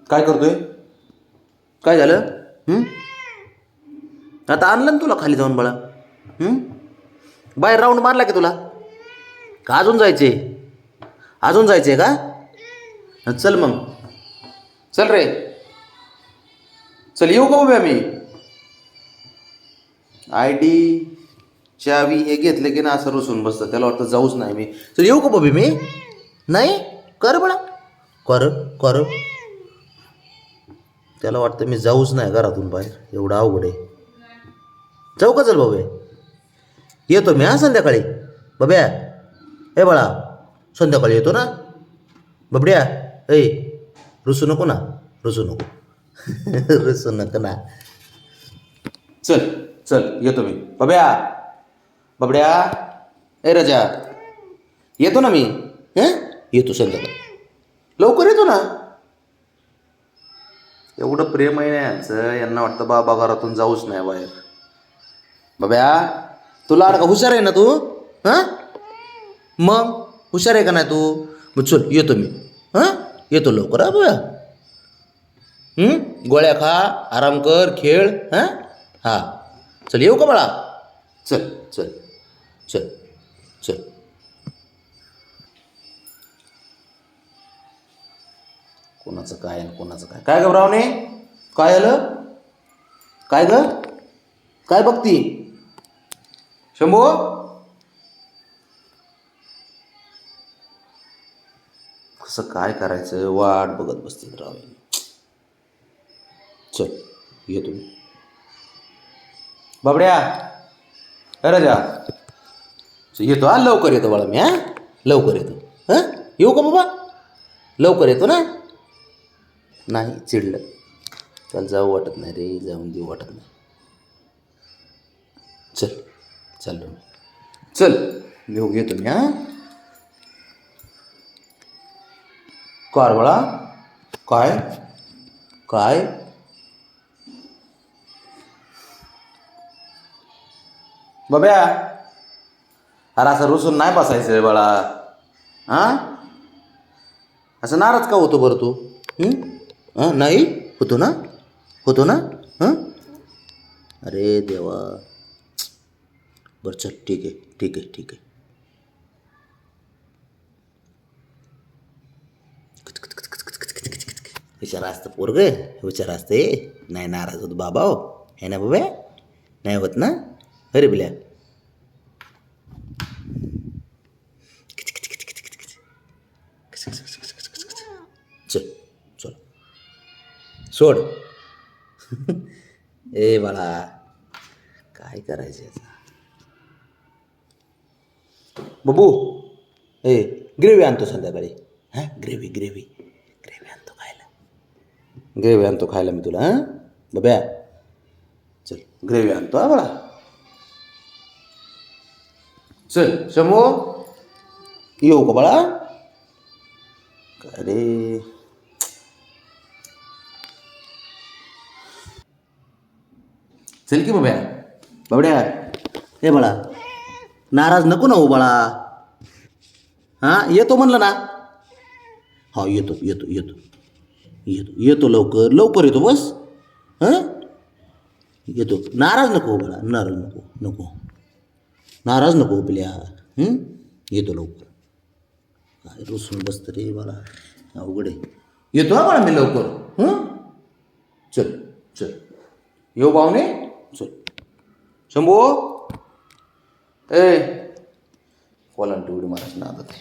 काय करतोय? काय झालं? आता आणलं ना तुला खाली जाऊन बाळा. बाहेर राऊंड मारला की तुला? का अजून जायचे? अजून जायचे का? चल मग, चल रे, चल येऊ का उभ्या मी? ID चावी हे घेतले की ना असं रुसून बसतं, त्याला वाटतं जाऊच नाही मी. चल येऊ का बबी मी? नाही कर बळा, कर कर. त्याला वाटतं मी जाऊच नाही घरातून बाहेर, एवढं अवघड आहे. जाऊ का? चल बबे, येतो मी. संध्याकाळी बब्या. ए बाळा, संध्याकाळी येतो ना बबड्या. ए रुसू नको ना, रुसू नको. रुसू नको ना. चल चल येतो मी बब्या. बबड्या, ए राजा, येतो ना मी. येतो संध्याकाळी, लवकर येतो ना. एवढं प्रेम आहे ना यांचं, यांना वाटतं बाबा घरातून जाऊच नाही बाहेर. बब्या, तुला का हुशार आहे ना तू? मग हुशार आहे का नाही तू? मग चल येतो मी. येतो लवकर. बब्या, गोळ्या खा, आराम कर, खेळ. हां चल येऊ का बाळा? चल चल चल चल. कोणाचं काय आणि कोणाचं काय? काय घबरावणे? काय आलं? काय ग? काय बघती शंभू? कसं काय करायचं? वाट बघत बसतील राव. चल येतो मी. बाबड्या, राजा, येतो. लवकर येतो बाळा मी. लवकर येतो. येऊ का बाबा? लवकर येतो ना. नाही चिडलं, त्याला जाऊ वाटत नाही रे, जाऊन देऊ वाटत नाही. चल चाललो मी. चल घेऊ, येतो मी. कार बाळा, काय काय? बब्या, अरे असं रुसून नाही बसायचं बाळा. असं नाराज का होतो बरं तू? नाही होतो ना, होतो ना. अरे देवा. बरं चल, ठीक आहे ठीक आहे ठीक आहे. हुशार असतं पोरग, हुशार असते. नाही नाराज होत बाबा. हो है ना बाबा? नाही होत ना. अरे बिल्या, चल चल सोड. ए बाळा, काय करायचं बबू? ए ग्रेव्ही आणतो संध्याकाळी. ग्रेव्ही ग्रेव्ही ग्रेव्ही आणतो खायला. ग्रेव्ही आणतो खायला मी तुला. बब्या, चल ग्रेव्ही आणतो. बाळा चल. शंभू, येऊ का बाळा? काय रे, चल की बब्या. बाबड्या, हे बाळा, नाराज नको ना हो बाळा. येतो म्हणलं ना. येतो येतो येतो येतो येतो लवकर लवकर येतो बस. येतो. नाराज नको हो बाळा, नाराज नको नको, नाराज नको पिल्या. येतो लवकर. काय रुसून बसतं रे बाळा, अवघड आहे. येतो बाळा मी लवकर. चल चल येऊ पाहुणे. चल शंभू. ए कोलांटी उडी मारायची नादात.